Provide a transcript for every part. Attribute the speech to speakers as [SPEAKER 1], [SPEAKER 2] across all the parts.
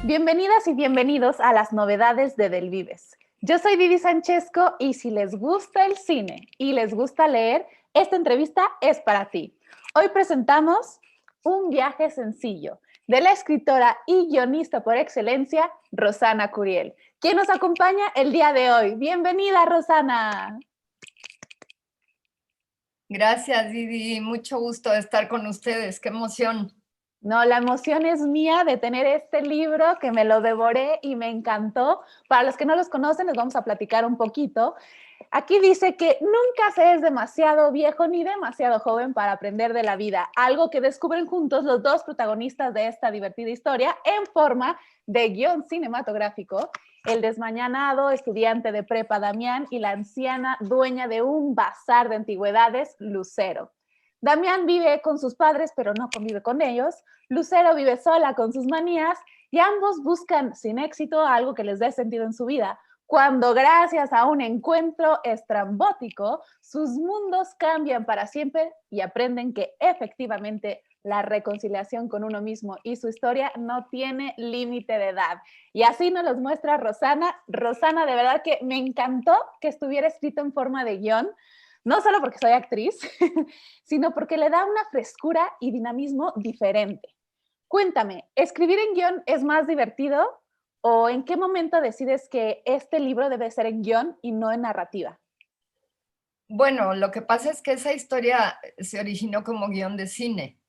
[SPEAKER 1] Bienvenidas y bienvenidos a las novedades de Del Vives. Yo soy Didi Sanchesco y si les gusta el cine y les gusta leer, esta entrevista es para ti. Hoy presentamos Un viaje sencillo de la escritora y guionista por excelencia, Rosana Curiel, quien nos acompaña el día de hoy. Bienvenida, Rosana.
[SPEAKER 2] Gracias, Didi. Mucho gusto de estar con ustedes. ¡Qué emoción!
[SPEAKER 1] No, la emoción es mía de tener este libro que me lo devoré y me encantó. Para los que no los conocen, les vamos a platicar un poquito. Aquí dice que nunca se es demasiado viejo ni demasiado joven para aprender de la vida, algo que descubren juntos los dos protagonistas de esta divertida historia en forma de guión cinematográfico, el desmañanado estudiante de prepa Damián y la anciana dueña de un bazar de antigüedades, Lucero. Damián vive con sus padres, pero no convive con ellos. Lucero vive sola con sus manías y ambos buscan sin éxito algo que les dé sentido en su vida, cuando gracias a un encuentro estrambótico, sus mundos cambian para siempre y aprenden que efectivamente la reconciliación con uno mismo y su historia no tiene límite de edad. Y así nos los muestra Rosana. Rosana, de verdad que me encantó que estuviera escrito en forma de guión, no solo porque soy actriz, sino porque le da una frescura y dinamismo diferente. Cuéntame, ¿escribir en guión es más divertido o en qué momento decides que este libro debe ser en guión y no en narrativa?
[SPEAKER 2] Bueno, lo que pasa es que esa historia se originó como guión de cine.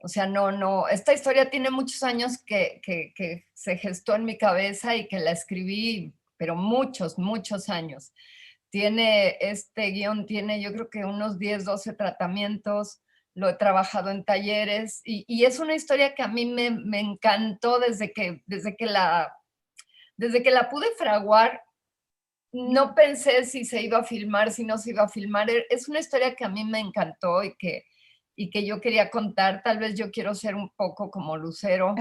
[SPEAKER 2] O sea, no, esta historia tiene muchos años que se gestó en mi cabeza y que la escribí, pero muchos años. Este guión tiene yo creo que unos 10, 12 tratamientos, lo he trabajado en talleres y es una historia que a mí me encantó desde que la pude fraguar. No pensé si se iba a filmar, si no se iba a filmar. Es una historia que a mí me encantó y que yo quería contar. Tal vez yo quiero ser un poco como Lucero,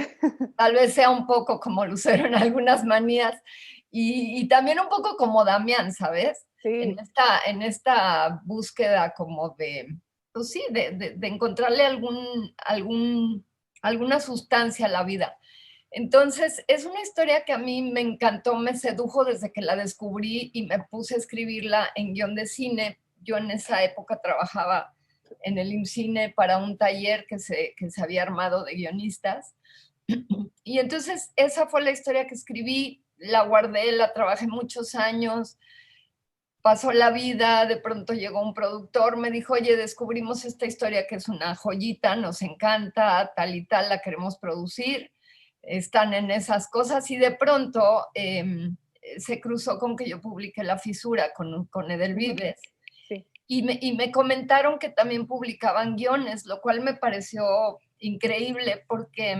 [SPEAKER 2] tal vez sea un poco como Lucero en algunas manías y también un poco como Damián, ¿sabes?
[SPEAKER 1] Sí.
[SPEAKER 2] En esta búsqueda como de, pues sí, de encontrarle alguna sustancia a la vida. Entonces, es una historia que a mí me encantó, me sedujo desde que la descubrí y me puse a escribirla en guión de cine. Yo en esa época trabajaba en el IMCINE para un taller que se había armado de guionistas. Y entonces esa fue la historia que escribí, la guardé, la trabajé muchos años, pasó la vida, de pronto llegó un productor, me dijo, oye, descubrimos esta historia que es una joyita, nos encanta, tal y tal, la queremos producir, están en esas cosas y de pronto se cruzó con que yo publiqué La Fisura con Edelvives.
[SPEAKER 1] Sí.
[SPEAKER 2] Y me comentaron que también publicaban guiones, lo cual me pareció increíble porque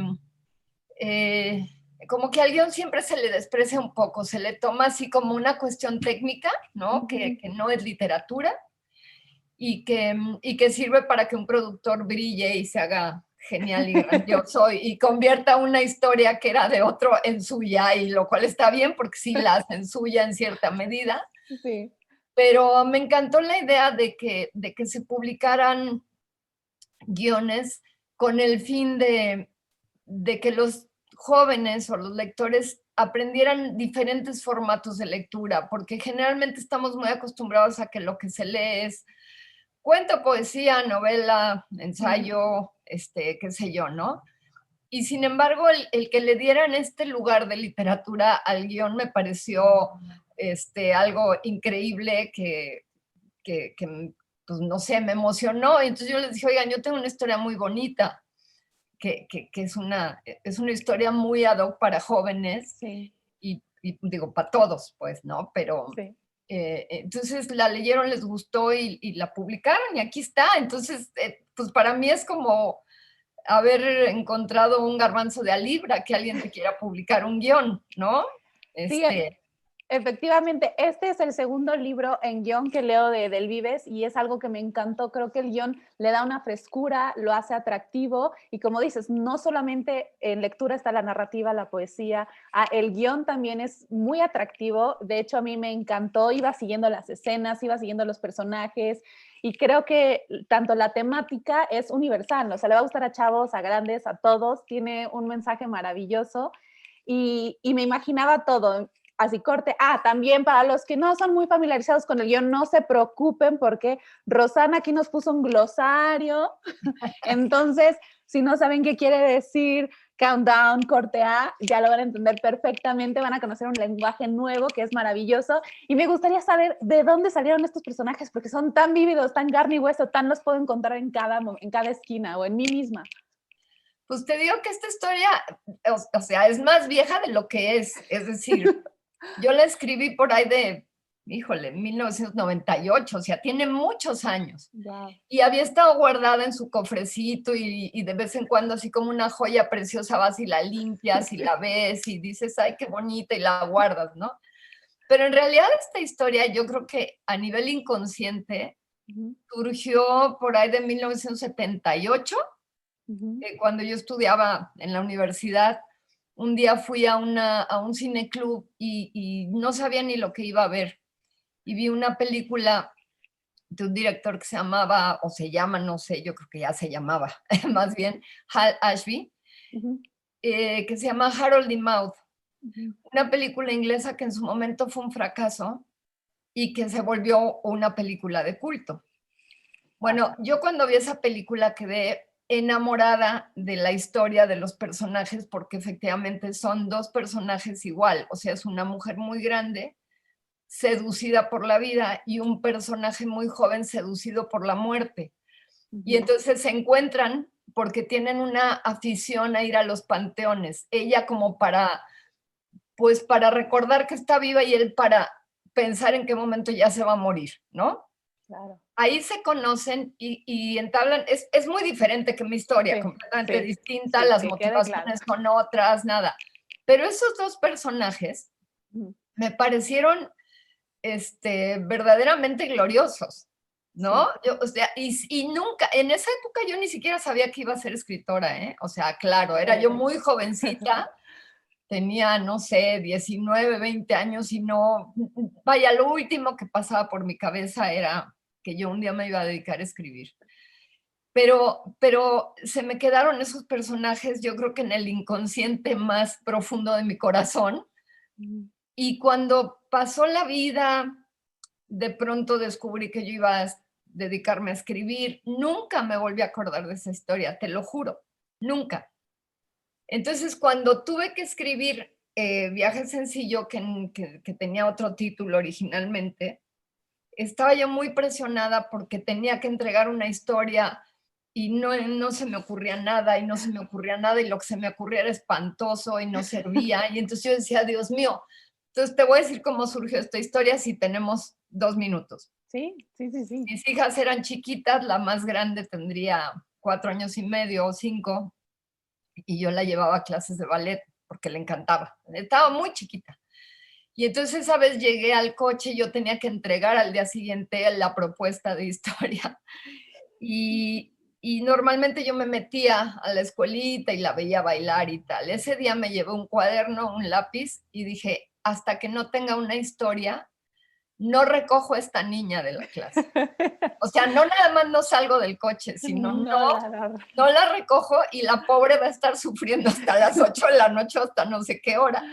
[SPEAKER 2] eh, como que al guión siempre se le desprecia un poco, se le toma así como una cuestión técnica, ¿no? Que no es literatura y que sirve para que un productor brille y se haga genial y grandioso y convierta una historia que era de otro en suya, y lo cual está bien porque sí la hacen suya en cierta medida.
[SPEAKER 1] Sí.
[SPEAKER 2] Pero me encantó la idea de que se publicaran guiones con el fin de que los jóvenes o los lectores aprendieran diferentes formatos de lectura, porque generalmente estamos muy acostumbrados a que lo que se lee es cuento, poesía, novela, ensayo, qué sé yo, ¿no? Y sin embargo, el que le dieran este lugar de literatura al guión me pareció algo increíble que, pues no sé, me emocionó. Y entonces yo les dije, oigan, yo tengo una historia muy bonita, que es una historia muy ad hoc para jóvenes
[SPEAKER 1] Sí.
[SPEAKER 2] y digo, para todos, pues, ¿no? Pero
[SPEAKER 1] Sí.
[SPEAKER 2] entonces la leyeron, les gustó y la publicaron y aquí está. Entonces, pues para mí es como haber encontrado un garbanzo de a libra, que alguien te quiera publicar un guión, ¿no?
[SPEAKER 1] Sí,
[SPEAKER 2] Este,
[SPEAKER 1] efectivamente, este es el segundo libro en guión que leo de Del Vives y es algo que me encantó. Creo que el guión le da una frescura, lo hace atractivo y como dices, no solamente en lectura está la narrativa, la poesía, el guión también es muy atractivo. De hecho, a mí me encantó, iba siguiendo las escenas, iba siguiendo los personajes y creo que tanto la temática es universal, o sea, le va a gustar a chavos, a grandes, a todos, tiene un mensaje maravilloso. y me imaginaba todo. Así corte. También para los que no son muy familiarizados con el guión, no se preocupen porque Rosana aquí nos puso un glosario. Entonces, si no saben qué quiere decir countdown, corte A, ya lo van a entender perfectamente, van a conocer un lenguaje nuevo que es maravilloso. Y me gustaría saber de dónde salieron estos personajes, porque son tan vívidos, tan carne y hueso, tan los puedo encontrar en cada esquina o en mí misma.
[SPEAKER 2] Pues te digo que esta historia, o sea, es más vieja de lo que es. Es decir, yo la escribí por ahí de, híjole, 1998, o sea, tiene muchos años.
[SPEAKER 1] Wow.
[SPEAKER 2] Y había estado guardada en su cofrecito y de vez en cuando así como una joya preciosa vas y la limpias y la ves y dices, ay, qué bonita, y la guardas, ¿no? Pero en realidad esta historia yo creo que a nivel inconsciente surgió por ahí de 1978, cuando yo estudiaba en la universidad. Un día fui a un cineclub y no sabía ni lo que iba a ver. Y vi una película de un director que se llamaba, o se llama, no sé, yo creo que ya se llamaba, más bien, Hal Ashby, que se llama Harold y Maude. Una película inglesa que en su momento fue un fracaso y que se volvió una película de culto. Bueno, yo cuando vi esa película quedé enamorada de la historia de los personajes, porque efectivamente son dos personajes igual, o sea, es una mujer muy grande seducida por la vida y un personaje muy joven seducido por la muerte. Y entonces se encuentran porque tienen una afición a ir a los panteones. Ella como pues para recordar que está viva y él para pensar en qué momento ya se va a morir, ¿no?
[SPEAKER 1] Claro.
[SPEAKER 2] Ahí se conocen y entablan, es muy diferente que mi historia, completamente distinta, las motivaciones son otras, nada. Pero esos dos personajes me parecieron verdaderamente gloriosos, ¿no? Yo, o sea, y nunca, en esa época yo ni siquiera sabía que iba a ser escritora, ¿eh? O sea, claro, era yo muy jovencita, tenía, no sé, 19, 20 años y no, vaya, lo último que pasaba por mi cabeza era que yo un día me iba a dedicar a escribir. Pero se me quedaron esos personajes, yo creo que en el inconsciente más profundo de mi corazón. Y cuando pasó la vida, de pronto descubrí que yo iba a dedicarme a escribir. Nunca me volví a acordar de esa historia, te lo juro, nunca. Entonces, cuando tuve que escribir Viaje Sencillo, que tenía otro título originalmente, estaba yo muy presionada porque tenía que entregar una historia y no se me ocurría nada, y no se me ocurría nada, y lo que se me ocurría era espantoso y no servía. Y entonces yo decía, Dios mío, entonces te voy a decir cómo surgió esta historia si tenemos 2 minutos.
[SPEAKER 1] Sí.
[SPEAKER 2] Mis hijas eran chiquitas, la más grande tendría 4 años y medio o 5, y yo la llevaba a clases de ballet porque le encantaba. Estaba muy chiquita. Y entonces esa vez llegué al coche, yo tenía que entregar al día siguiente la propuesta de historia. Y normalmente yo me metía a la escuelita y la veía bailar y tal. Ese día me llevé un cuaderno, un lápiz y dije, hasta que no tenga una historia, no recojo a esta niña de la clase. O sea, no nada más no salgo del coche, sino no la recojo y la pobre va a estar sufriendo hasta las 8 de la noche, hasta no sé qué hora.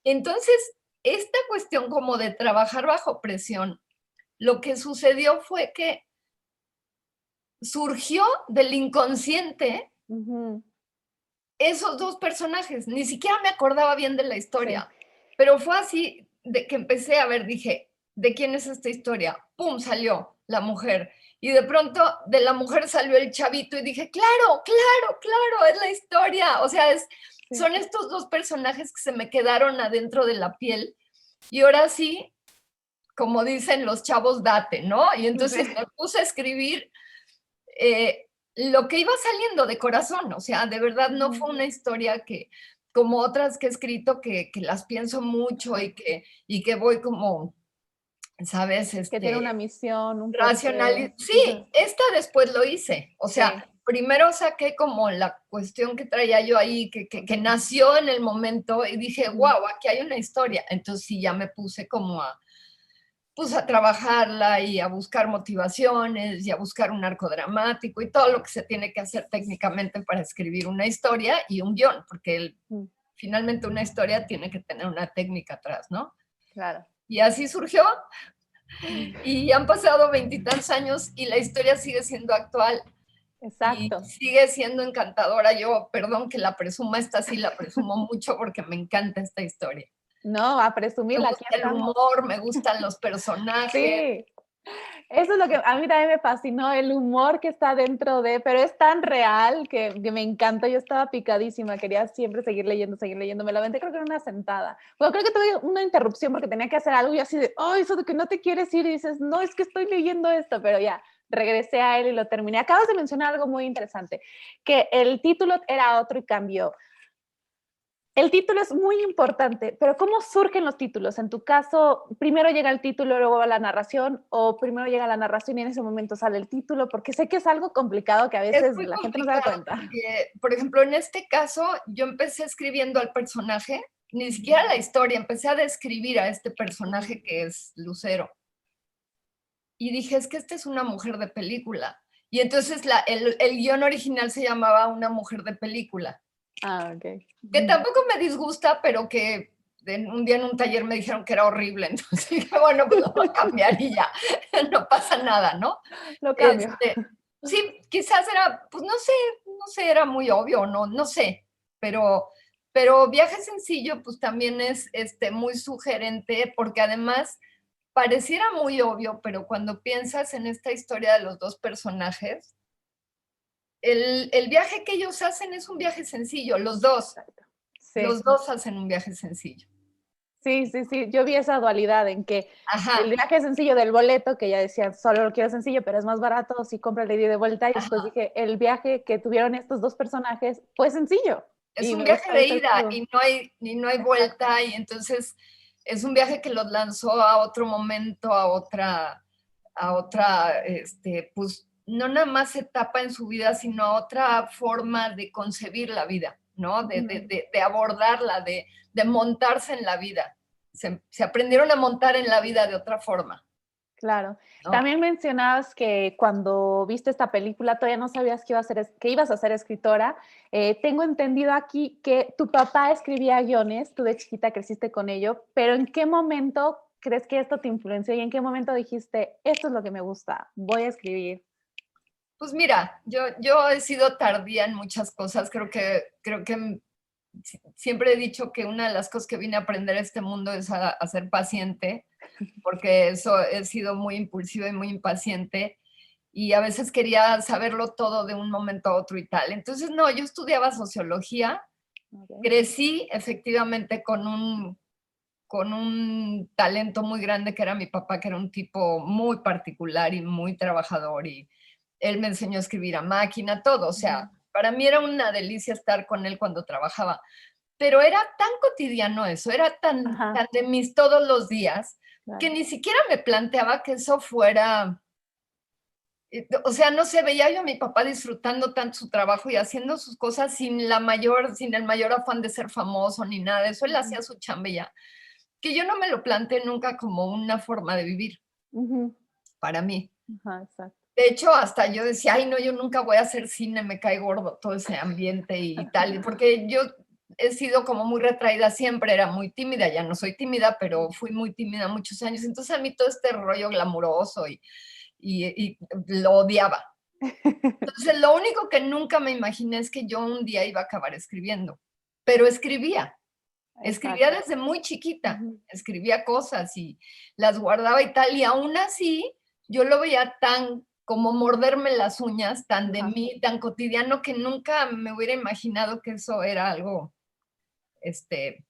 [SPEAKER 2] Entonces, esta cuestión como de trabajar bajo presión, lo que sucedió fue que surgió del inconsciente esos dos personajes. Ni siquiera me acordaba bien de la historia, pero fue así de que empecé a ver, dije, ¿de quién es esta historia? ¡Pum! Salió la mujer. Y de pronto de la mujer salió el chavito y dije, claro, es la historia. O sea, son estos dos personajes que se me quedaron adentro de la piel. Y ahora sí, como dicen los chavos, date, ¿no? Y entonces me puse a escribir lo que iba saliendo de corazón. O sea, de verdad no fue una historia que, como otras que he escrito, que las pienso mucho y que voy como, ¿sabes?
[SPEAKER 1] Que tiene una misión, un
[SPEAKER 2] racional. Sí, esta después lo hice. O sea, primero saqué como la cuestión que traía yo ahí, que nació en el momento y dije, wow, aquí hay una historia. Entonces sí, ya me puse como a trabajarla y a buscar motivaciones y a buscar un arco dramático y todo lo que se tiene que hacer técnicamente para escribir una historia y un guión, porque finalmente una historia tiene que tener una técnica atrás, ¿no?
[SPEAKER 1] Claro.
[SPEAKER 2] Y así surgió. Y han pasado 20 y tantos años y la historia sigue siendo actual.
[SPEAKER 1] Exacto.
[SPEAKER 2] Y sigue siendo encantadora. Yo, perdón que la presuma, esta sí la presumo mucho porque me encanta esta historia.
[SPEAKER 1] No, a presumirla,
[SPEAKER 2] Me
[SPEAKER 1] aquí
[SPEAKER 2] gusta el
[SPEAKER 1] estamos.
[SPEAKER 2] humor, me gustan los personajes.
[SPEAKER 1] Sí, eso es lo que a mí también me fascinó, el humor que está dentro de, pero es tan real que me encanta. Yo estaba picadísima, quería siempre seguir leyendo. Me la aventé creo que en una sentada. Bueno, creo que tuve una interrupción porque tenía que hacer algo y así de, oh, eso de que no te quieres ir y dices, no, es que estoy leyendo esto, pero ya, regresé a él y lo terminé. Acabas de mencionar algo muy interesante, que el título era otro y cambió. El título es muy importante, pero ¿cómo surgen los títulos? En tu caso, ¿primero llega el título, luego va la narración, o primero llega la narración y en ese momento sale el título? Porque sé que es algo complicado que a
[SPEAKER 2] Es
[SPEAKER 1] veces
[SPEAKER 2] muy
[SPEAKER 1] la gente no se da
[SPEAKER 2] complicado
[SPEAKER 1] cuenta.
[SPEAKER 2] porque, por ejemplo, en este caso, yo empecé escribiendo al personaje, ni siquiera la historia, empecé a describir a este personaje que es Lucero. Y dije, es que esta es una mujer de película. Y entonces el guión original se llamaba Una mujer de película.
[SPEAKER 1] Ah, ok.
[SPEAKER 2] Que tampoco me disgusta, pero que un día en un taller me dijeron que era horrible. Entonces dije, bueno, pues lo voy a cambiar y ya, no pasa nada, ¿no?
[SPEAKER 1] Lo cambio.
[SPEAKER 2] Sí, quizás era, pues no sé, era muy obvio, no sé, pero Viaje Sencillo pues también es muy sugerente porque además pareciera muy obvio, pero cuando piensas en esta historia de los dos personajes, el viaje que ellos hacen es un viaje sencillo, los
[SPEAKER 1] Sí,
[SPEAKER 2] hacen un viaje sencillo.
[SPEAKER 1] sí. Yo vi esa dualidad en que el
[SPEAKER 2] Ajá,
[SPEAKER 1] viaje sencillo del boleto, que ya decían, solo lo quiero sencillo, pero es más barato si compras la ida y de vuelta. Y después
[SPEAKER 2] ajá.
[SPEAKER 1] dije, el viaje que tuvieron estos dos personajes fue sencillo.
[SPEAKER 2] Es
[SPEAKER 1] Y
[SPEAKER 2] un
[SPEAKER 1] me
[SPEAKER 2] viaje
[SPEAKER 1] gusta
[SPEAKER 2] de
[SPEAKER 1] ese
[SPEAKER 2] ida
[SPEAKER 1] estilo.
[SPEAKER 2] y no hay vuelta y entonces es un viaje que los lanzó a otro momento, pues no nada más etapa en su vida, sino a otra forma de concebir la vida, ¿no? De abordarla, de montarse en la vida. Se aprendieron a montar en la vida de otra forma,
[SPEAKER 1] Claro.
[SPEAKER 2] ¿no?
[SPEAKER 1] También mencionabas que cuando viste esta película todavía no sabías que, que ibas a ser escritora. Tengo entendido aquí que tu papá escribía guiones, tú de chiquita creciste con ello, pero ¿en qué momento crees que esto te influenció y en qué momento dijiste, esto es lo que me gusta, voy a escribir?
[SPEAKER 2] Pues mira, yo he sido tardía en muchas cosas, creo que siempre he dicho que una de las cosas que vine a aprender a este mundo es a ser paciente, porque eso he sido muy impulsiva y muy impaciente y a veces quería saberlo todo de un momento a otro y tal. Entonces, no, yo estudiaba sociología,
[SPEAKER 1] Okay.
[SPEAKER 2] crecí efectivamente con un talento muy grande que era mi papá, que era un tipo muy particular y muy trabajador y él me enseñó a escribir a máquina, todo, o sea, para mí era una delicia estar con él cuando trabajaba, pero era tan cotidiano eso, era
[SPEAKER 1] Ajá,
[SPEAKER 2] tan de mis todos los días, que
[SPEAKER 1] claro.
[SPEAKER 2] ni siquiera me planteaba que eso fuera, o sea, no sé, veía yo a mi papá disfrutando tanto su trabajo y haciendo sus cosas sin el mayor afán de ser famoso ni nada de eso, él hacía su chamba y ya, que yo no me lo planteé nunca como una forma de vivir
[SPEAKER 1] Ujú.
[SPEAKER 2] para mí.
[SPEAKER 1] Ajá, exacto.
[SPEAKER 2] De hecho, hasta yo decía, ay, no, yo nunca voy a hacer cine, me cae gordo todo ese ambiente y tal, porque yo he sido como muy retraída siempre, era muy tímida, ya no soy tímida, pero fui muy tímida muchos años, entonces a mí todo este rollo glamuroso y lo odiaba. Entonces, lo único que nunca me imaginé es que yo un día iba a acabar escribiendo, pero escribía
[SPEAKER 1] Exacto.
[SPEAKER 2] desde muy chiquita,
[SPEAKER 1] Ujú.
[SPEAKER 2] escribía cosas y las guardaba y tal, y aún así yo lo veía tan como morderme las uñas, tan de
[SPEAKER 1] Ajá.
[SPEAKER 2] mí, tan cotidiano, que nunca me hubiera imaginado que eso era algo, este,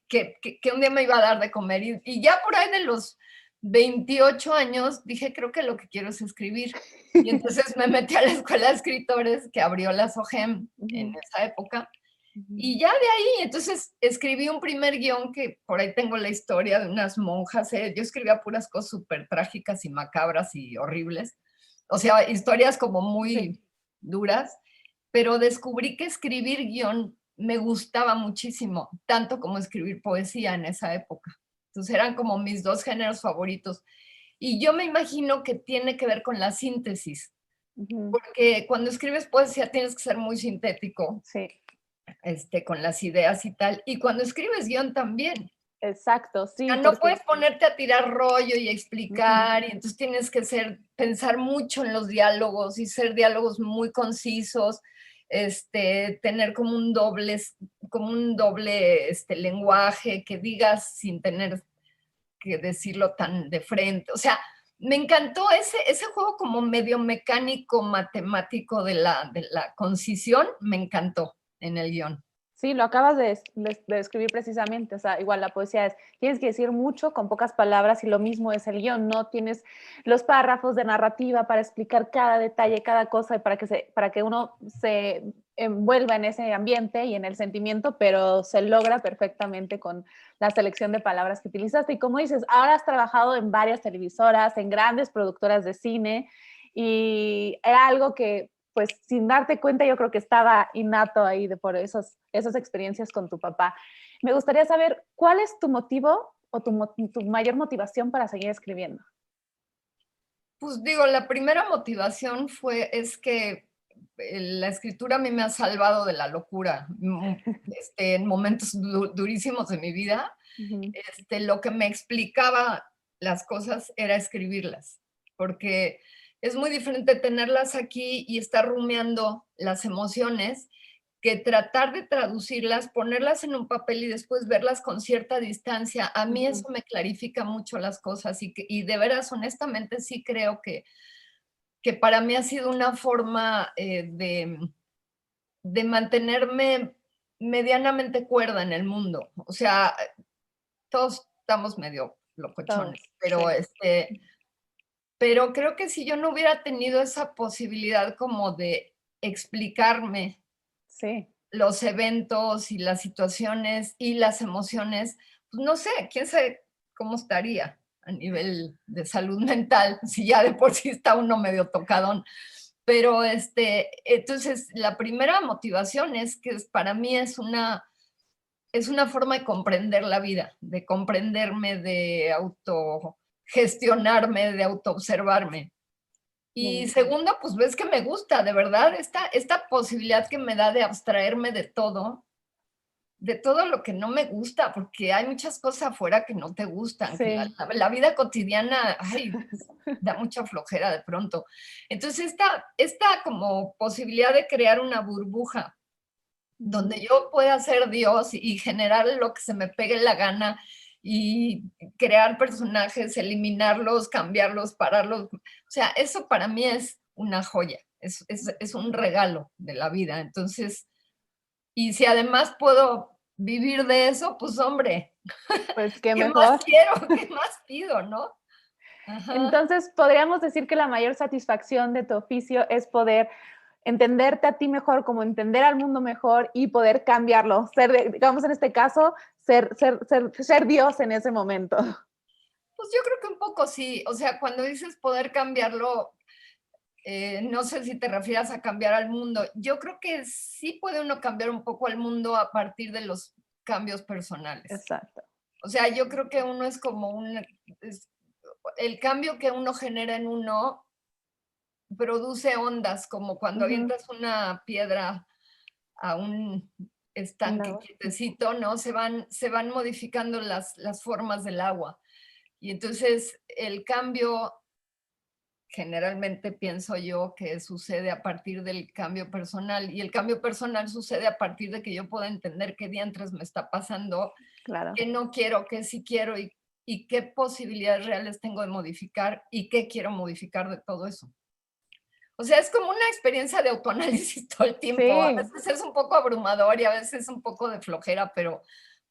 [SPEAKER 2] que un día me iba a dar de comer. Y ya por ahí de los 28 años dije, creo que lo que quiero es escribir. Y entonces me metí a la escuela de escritores que abrió la SOGEM en
[SPEAKER 1] Ujú,
[SPEAKER 2] esa época
[SPEAKER 1] ujú.
[SPEAKER 2] y ya de ahí, entonces escribí un primer guión que por ahí tengo la historia de unas monjas. Yo escribía puras cosas súper trágicas y macabras y horribles. O sea, historias como
[SPEAKER 1] Sí.
[SPEAKER 2] muy duras, pero descubrí que escribir guión me gustaba muchísimo, tanto como escribir poesía en esa época. Entonces eran como mis dos géneros favoritos. Y yo me imagino que tiene que ver con la síntesis,
[SPEAKER 1] Ujú.
[SPEAKER 2] porque cuando escribes poesía tienes que ser muy sintético
[SPEAKER 1] Sí.
[SPEAKER 2] con las ideas y tal. Y cuando escribes guión también.
[SPEAKER 1] Exacto, sí,
[SPEAKER 2] No
[SPEAKER 1] porque
[SPEAKER 2] puedes ponerte a tirar rollo y explicar, y entonces tienes que pensar mucho en los diálogos y ser diálogos muy concisos, tener como un doble lenguaje que digas sin tener que decirlo tan de frente. O sea, me encantó ese juego como medio mecánico, matemático de la concisión, me encantó en el guión.
[SPEAKER 1] sí, lo acabas de describir precisamente, o sea, igual la poesía es, tienes que decir mucho con pocas palabras y lo mismo es el guión, no tienes los párrafos de narrativa para explicar cada detalle, cada cosa y para que uno se envuelva en ese ambiente y en el sentimiento, pero se logra perfectamente con la selección de palabras que utilizaste. Y como dices, ahora has trabajado en varias televisoras, en grandes productoras de cine y era algo que pues sin darte cuenta yo creo que estaba innato ahí por esas experiencias con tu papá. Me gustaría saber cuál es tu motivo o tu mayor motivación para seguir escribiendo.
[SPEAKER 2] Pues digo, la primera motivación es que la escritura a mí me ha salvado de la locura en momentos durísimos de mi vida.
[SPEAKER 1] Uh-huh.
[SPEAKER 2] Lo que me explicaba las cosas era escribirlas, porque es muy diferente tenerlas aquí y estar rumiando las emociones que tratar de traducirlas, ponerlas en un papel y después verlas con cierta distancia. A mí eso me clarifica mucho las cosas y de veras, honestamente, sí creo que para mí ha sido una forma de mantenerme medianamente cuerda en el mundo. O sea, todos estamos medio locochones,
[SPEAKER 1] Todos,
[SPEAKER 2] pero
[SPEAKER 1] sí.
[SPEAKER 2] pero creo que si yo no hubiera tenido esa posibilidad como de explicarme
[SPEAKER 1] Sí.
[SPEAKER 2] los eventos y las situaciones y las emociones, pues no sé, quién sabe cómo estaría a nivel de salud mental, si ya de por sí está uno medio tocadón. Pero entonces la primera motivación es que para mí es una forma de comprender la vida, de comprenderme, de autogestionarme, de autoobservarme. Y segundo, pues ves que me gusta, de verdad, esta posibilidad que me da de abstraerme de todo lo que no me gusta, porque hay muchas cosas afuera que no te gustan, que
[SPEAKER 1] Sí.
[SPEAKER 2] la vida cotidiana, ay, da mucha flojera de pronto. Entonces, esta como posibilidad de crear una burbuja donde yo pueda ser Dios y generar lo que se me pegue la gana y crear personajes, eliminarlos, cambiarlos, pararlos. O sea, eso para mí es una joya, es un regalo de la vida. Entonces, y si además puedo vivir de eso, pues hombre,
[SPEAKER 1] Pues qué
[SPEAKER 2] ¿qué más
[SPEAKER 1] mejor.
[SPEAKER 2] quiero? ¿Qué más pido? ¿No? Ajá.
[SPEAKER 1] Entonces, podríamos decir que la mayor satisfacción de tu oficio es poder entenderte a ti mejor, como entender al mundo mejor y poder cambiarlo. Ser, digamos en este caso, ser Dios en ese momento.
[SPEAKER 2] Pues yo creo que un poco sí. O sea, cuando dices poder cambiarlo, no sé si te refieras a cambiar al mundo. Yo creo que sí puede uno cambiar un poco al mundo a partir de los cambios personales.
[SPEAKER 1] Exacto.
[SPEAKER 2] O sea, yo creo que uno es como el cambio que uno genera en uno produce ondas, como cuando
[SPEAKER 1] Uh-huh.
[SPEAKER 2] avientas una piedra a un estanque
[SPEAKER 1] No.
[SPEAKER 2] quietecito, ¿no? Se van modificando las formas del agua. Y entonces el cambio generalmente pienso yo que sucede a partir del cambio personal y el cambio personal sucede a partir de que yo pueda entender qué diantres me está pasando,
[SPEAKER 1] Claro.
[SPEAKER 2] qué no quiero, qué sí quiero y qué posibilidades reales tengo de modificar y qué quiero modificar de todo eso. O sea, es como una experiencia de autoanálisis todo el tiempo. A
[SPEAKER 1] Sí,
[SPEAKER 2] veces es un poco abrumador y a veces es un poco de flojera, pero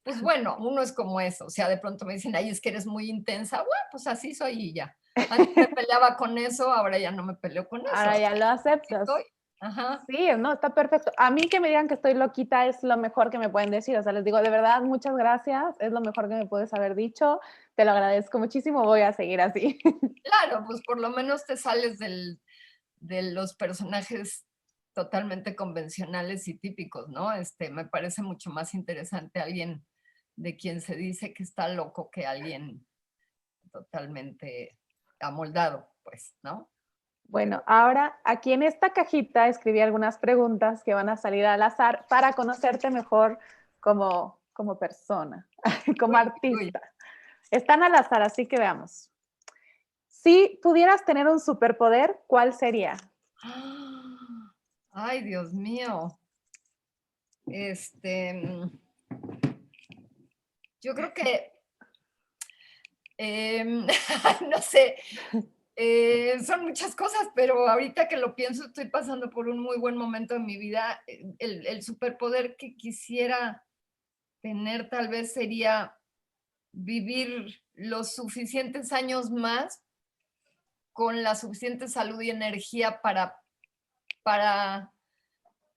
[SPEAKER 2] pues bueno, uno es como eso. O sea, de pronto me dicen, ay, es que eres muy intensa. Bueno, pues así soy y ya. Antes me peleaba con eso, ahora ya no me peleo con eso.
[SPEAKER 1] ahora ya lo
[SPEAKER 2] Así
[SPEAKER 1] aceptas.
[SPEAKER 2] soy. Ajá.
[SPEAKER 1] Sí, no, está perfecto. A mí que me digan que estoy loquita es lo mejor que me pueden decir. O sea, les digo, de verdad, muchas gracias. Es lo mejor que me puedes haber dicho. Te lo agradezco muchísimo. Voy a seguir así.
[SPEAKER 2] Claro, pues por lo menos te sales de los personajes totalmente convencionales y típicos, ¿no? Me parece mucho más interesante alguien de quien se dice que está loco que alguien totalmente amoldado, pues, ¿no?
[SPEAKER 1] Bueno, ahora aquí en esta cajita escribí algunas preguntas que van a salir al azar para conocerte mejor como persona, como
[SPEAKER 2] Uy, uy.
[SPEAKER 1] artista. Están al azar, así que veamos. Si pudieras tener un superpoder, ¿cuál sería?
[SPEAKER 2] Ay, Dios mío. Yo creo que, no sé, son muchas cosas, pero ahorita que lo pienso, estoy pasando por un muy buen momento en mi vida. El superpoder que quisiera tener tal vez sería vivir los suficientes años más con la suficiente salud y energía para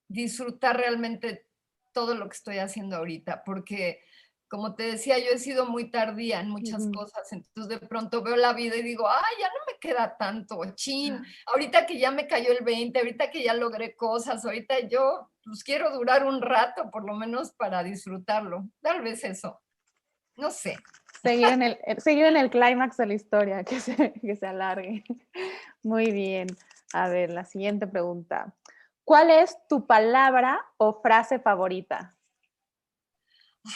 [SPEAKER 2] disfrutar realmente todo lo que estoy haciendo ahorita, porque como te decía, yo he sido muy tardía en muchas
[SPEAKER 1] Ujú.
[SPEAKER 2] cosas, entonces de pronto veo la vida y digo, ay, ya no me queda tanto, chin, ahorita que ya me cayó el 20, ahorita que ya logré cosas, ahorita yo pues quiero durar un rato por lo menos para disfrutarlo, tal vez eso, no sé.
[SPEAKER 1] Seguir en el clímax de la historia, que se alargue. Muy bien. A ver, la siguiente pregunta. ¿Cuál es tu palabra o frase favorita?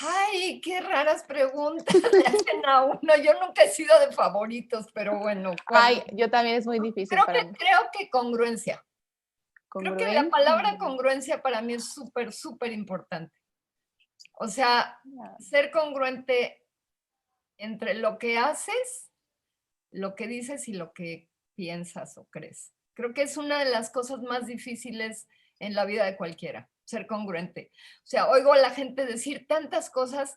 [SPEAKER 2] Ay, qué raras preguntas le hacen a uno. Yo nunca he sido de favoritos, pero bueno, ¿cuál?
[SPEAKER 1] Ay, yo también es muy difícil para mí.
[SPEAKER 2] Creo que congruencia. Creo que la
[SPEAKER 1] Congruencia.
[SPEAKER 2] palabra congruencia para mí es súper, súper importante. O sea, ser congruente entre lo que haces, lo que dices y lo que piensas o crees. Creo que es una de las cosas más difíciles en la vida de cualquiera, ser congruente. O sea, oigo a la gente decir tantas cosas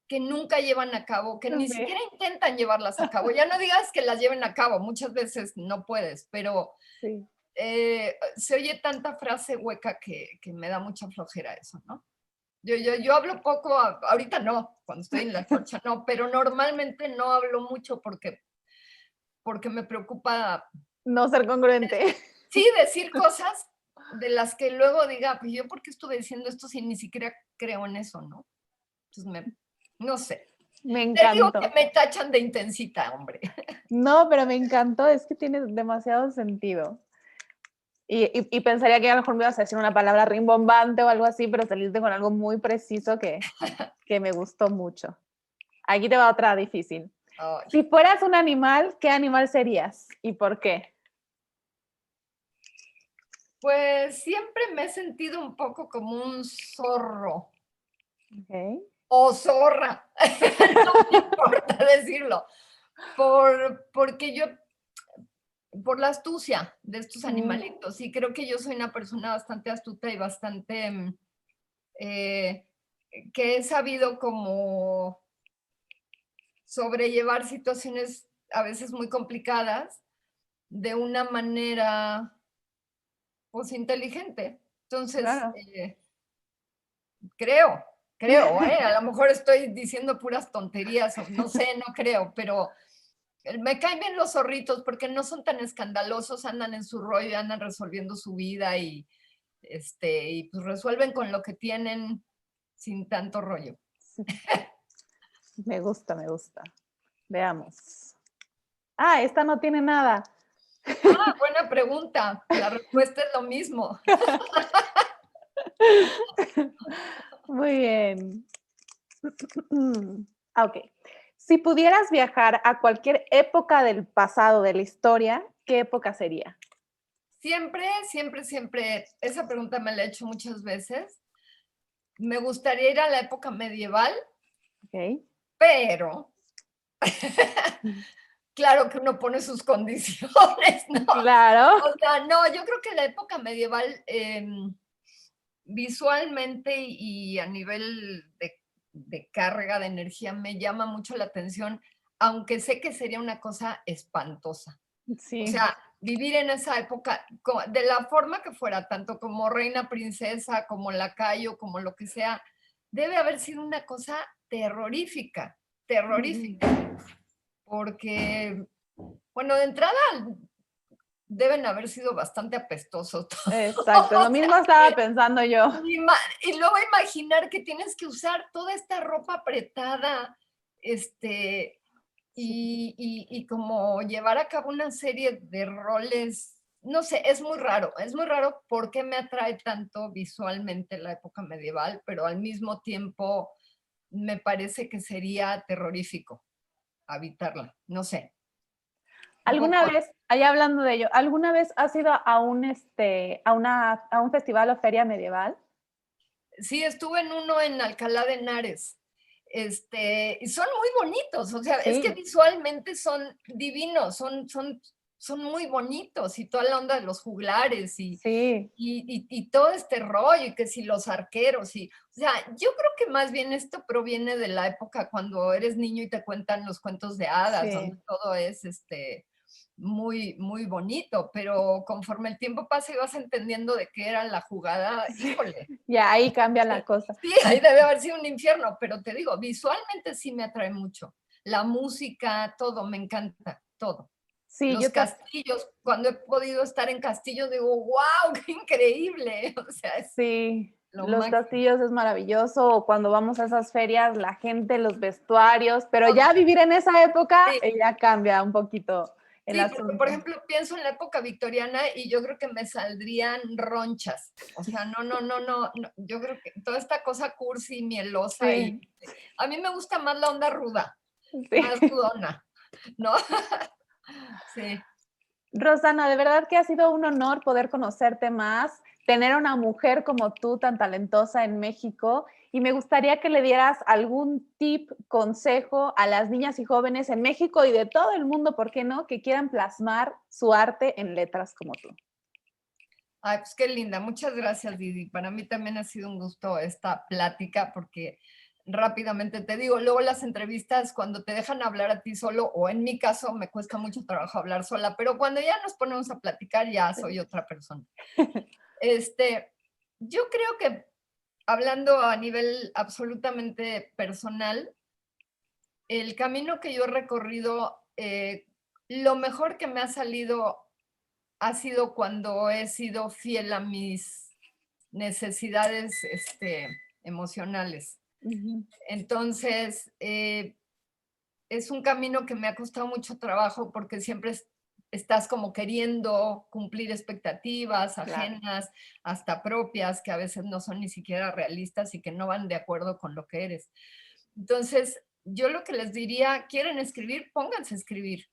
[SPEAKER 2] que nunca llevan a cabo, que ni
[SPEAKER 1] Sí,
[SPEAKER 2] siquiera intentan llevarlas a cabo. Ya no digas que las lleven a cabo, muchas veces no puedes, pero
[SPEAKER 1] sí.
[SPEAKER 2] se oye tanta frase hueca que me da mucha flojera eso, ¿no? Yo hablo poco, ahorita no, cuando estoy en la chorcha no, pero normalmente no hablo mucho porque me preocupa,
[SPEAKER 1] No ser congruente.
[SPEAKER 2] sí, decir cosas de las que luego diga, pues yo por qué estuve diciendo esto si ni siquiera creo en eso, ¿no? Entonces no sé.
[SPEAKER 1] Me
[SPEAKER 2] Te digo que
[SPEAKER 1] encantó.
[SPEAKER 2] me tachan de intensita, hombre.
[SPEAKER 1] No, pero me encantó. Es que tiene demasiado sentido. Y pensaría que a lo mejor me ibas a decir una palabra rimbombante o algo así, pero saliste con algo muy preciso que me gustó mucho. Aquí te va otra difícil.
[SPEAKER 2] Ay,
[SPEAKER 1] Si fueras un animal, ¿qué animal serías y por qué?
[SPEAKER 2] pues siempre me he sentido un poco como un zorro
[SPEAKER 1] Okay.
[SPEAKER 2] o zorra, no me importa decirlo, porque yo, por la astucia de estos
[SPEAKER 1] Mm,
[SPEAKER 2] animalitos, y creo que yo soy una persona bastante astuta y bastante, eh, que he sabido como sobrellevar situaciones a veces muy complicadas de una manera, pues, inteligente. Entonces,
[SPEAKER 1] claro.
[SPEAKER 2] creo, a lo mejor estoy diciendo puras tonterías, o no sé, no creo, pero me caen bien los zorritos porque no son tan escandalosos, andan en su rollo, andan resolviendo su vida y pues resuelven con lo que tienen sin tanto rollo.
[SPEAKER 1] Me gusta, me gusta. Veamos. Ah, esta no tiene nada.
[SPEAKER 2] Ah, buena pregunta. La respuesta es lo mismo.
[SPEAKER 1] Muy bien. Ok. Si pudieras viajar a cualquier época del pasado de la historia, ¿qué época sería?
[SPEAKER 2] Siempre, siempre, siempre, esa pregunta me la he hecho muchas veces. Me gustaría ir a la época medieval,
[SPEAKER 1] Ok.
[SPEAKER 2] pero claro que uno pone sus condiciones, ¿no?
[SPEAKER 1] Claro.
[SPEAKER 2] O sea, no, yo creo que la época medieval, visualmente y a nivel de carga de energía me llama mucho la atención, aunque sé que sería una cosa espantosa. O
[SPEAKER 1] Sí.
[SPEAKER 2] sea, vivir en esa época, de la forma que fuera, tanto como reina, princesa, como lacayo, como lo que sea, debe haber sido una cosa terrorífica, terrorífica, porque, bueno, de entrada deben haber sido bastante apestosos.
[SPEAKER 1] Exacto. Lo mismo estaba pensando yo.
[SPEAKER 2] Y luego imaginar que tienes que usar toda esta ropa apretada, este,
[SPEAKER 1] Sí.
[SPEAKER 2] y como llevar a cabo una serie de roles no sé, es muy raro porque me atrae tanto visualmente la época medieval, pero al mismo tiempo me parece que sería terrorífico habitarla, no sé. Un
[SPEAKER 1] ¿Alguna
[SPEAKER 2] poco.
[SPEAKER 1] vez, allá hablando de ello, alguna vez has ido a a un festival o feria medieval?
[SPEAKER 2] Sí, estuve en uno en Alcalá de Henares. Y son muy bonitos, o sea, es que
[SPEAKER 1] Sí,
[SPEAKER 2] visualmente son divinos, son muy bonitos y toda la onda de los juglares
[SPEAKER 1] sí.
[SPEAKER 2] y todo este rollo y que si los arqueros o sea, yo creo que más bien esto proviene de la época cuando eres niño y te cuentan los cuentos de hadas, donde
[SPEAKER 1] Sí,
[SPEAKER 2] todo es muy, muy bonito, pero conforme el tiempo pasa y vas entendiendo de qué era la jugada,
[SPEAKER 1] sí,
[SPEAKER 2] híjole,
[SPEAKER 1] ya ahí cambia la
[SPEAKER 2] sí,
[SPEAKER 1] cosa.
[SPEAKER 2] sí, ahí debe haber sido un infierno, pero te digo, visualmente sí me atrae mucho. La música, todo, me encanta, todo.
[SPEAKER 1] Sí,
[SPEAKER 2] Los castillos, cuando he podido estar en castillos, digo, wow, qué increíble. O sea, es
[SPEAKER 1] sí,
[SPEAKER 2] lo
[SPEAKER 1] los
[SPEAKER 2] máximo.
[SPEAKER 1] castillos es maravilloso, o cuando vamos a esas ferias, la gente, los vestuarios, pero
[SPEAKER 2] Todo.
[SPEAKER 1] ya vivir en esa época
[SPEAKER 2] Sí,
[SPEAKER 1] ya cambia un poquito el
[SPEAKER 2] sí, porque por
[SPEAKER 1] asunto.
[SPEAKER 2] ejemplo pienso en la época victoriana y yo creo que me saldrían ronchas. O sea, no, yo creo que toda esta cosa cursi, mielosa y
[SPEAKER 1] Sí,
[SPEAKER 2] a mí me gusta más la onda ruda, más
[SPEAKER 1] sí.
[SPEAKER 2] rudona, ¿no? Sí.
[SPEAKER 1] Rosana, de verdad que ha sido un honor poder conocerte más, tener una mujer como tú tan talentosa en México y me gustaría que le dieras algún tip, consejo a las niñas y jóvenes en México y de todo el mundo, ¿por qué no?, que quieran plasmar su arte en letras como tú.
[SPEAKER 2] Ay, pues qué linda. Muchas gracias, Didi. Para mí también ha sido un gusto esta plática porque rápidamente te digo, luego las entrevistas cuando te dejan hablar a ti solo, o en mi caso me cuesta mucho trabajo hablar sola, pero cuando ya nos ponemos a platicar ya soy otra persona. Este, yo creo que hablando a nivel absolutamente personal, el camino que yo he recorrido, lo mejor que me ha salido ha sido cuando he sido fiel a mis necesidades emocionales.
[SPEAKER 1] Ujú.
[SPEAKER 2] Entonces, es un camino que me ha costado mucho trabajo porque siempre estás como queriendo cumplir expectativas
[SPEAKER 1] Claro.
[SPEAKER 2] ajenas, hasta propias, que a veces no son ni siquiera realistas y que no van de acuerdo con lo que eres. Entonces, yo lo que les diría, quieren escribir, pónganse a escribir.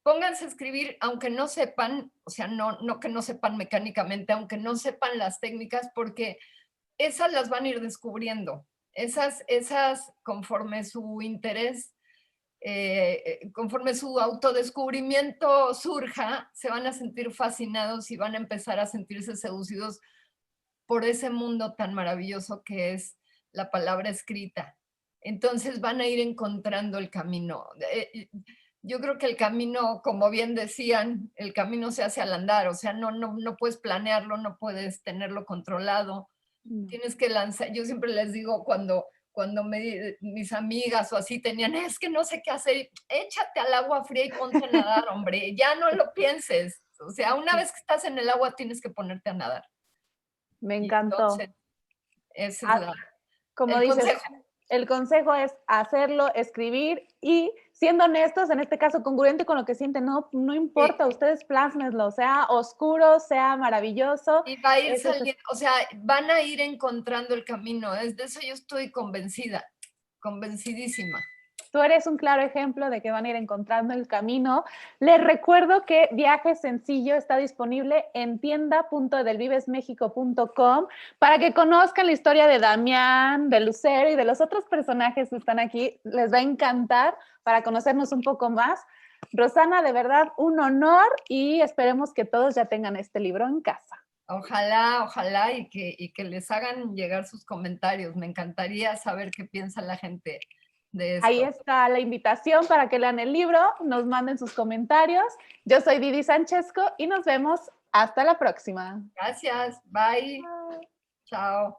[SPEAKER 2] Pónganse a escribir, aunque no sepan, o sea, no que no sepan mecánicamente, aunque no sepan las técnicas, porque esas las van a ir descubriendo. Esas conforme su interés, conforme su autodescubrimiento surja, se van a sentir fascinados y van a empezar a sentirse seducidos por ese mundo tan maravilloso que es la palabra escrita. Entonces van a ir encontrando el camino. Yo creo que el camino, como bien decían, el camino se hace al andar, o sea, no puedes planearlo, no puedes tenerlo controlado,
[SPEAKER 1] No.
[SPEAKER 2] tienes que lanzar. Yo siempre les digo cuando mis amigas o así tenían, es que no sé qué hacer, échate al agua fría y ponte a nadar, hombre, ya no lo pienses. O sea, una vez que estás en el agua tienes que ponerte a nadar.
[SPEAKER 1] Me
[SPEAKER 2] Y entonces,
[SPEAKER 1] encantó.
[SPEAKER 2] ese es
[SPEAKER 1] Ah, como
[SPEAKER 2] el
[SPEAKER 1] dices,
[SPEAKER 2] consejo.
[SPEAKER 1] el consejo es hacerlo, escribir y siendo honestos, en este caso congruente con lo que sienten, no
[SPEAKER 2] Sí,
[SPEAKER 1] importa, ustedes plásmenlo, sea oscuro, sea maravilloso.
[SPEAKER 2] y va a ir
[SPEAKER 1] Eso es,
[SPEAKER 2] saliendo, o sea, van a ir encontrando el camino. Es de eso yo estoy convencida, convencidísima.
[SPEAKER 1] tú eres un claro ejemplo de que van a ir encontrando el camino. Les recuerdo que Viaje Sencillo está disponible en tienda.edelvivesmexico.com para que conozcan la historia de Damián, de Lucero y de los otros personajes que están aquí. Les va a encantar para conocernos un poco más. Rosana, de verdad, un honor y esperemos que todos ya tengan este libro en casa.
[SPEAKER 2] Ojalá y que les hagan llegar sus comentarios. Me encantaría saber qué piensa la gente de
[SPEAKER 1] Ahí
[SPEAKER 2] esto.
[SPEAKER 1] está la invitación para que lean el libro, nos manden sus comentarios. Yo soy Didi Sanchesco y nos vemos hasta la próxima.
[SPEAKER 2] Gracias, bye, chao.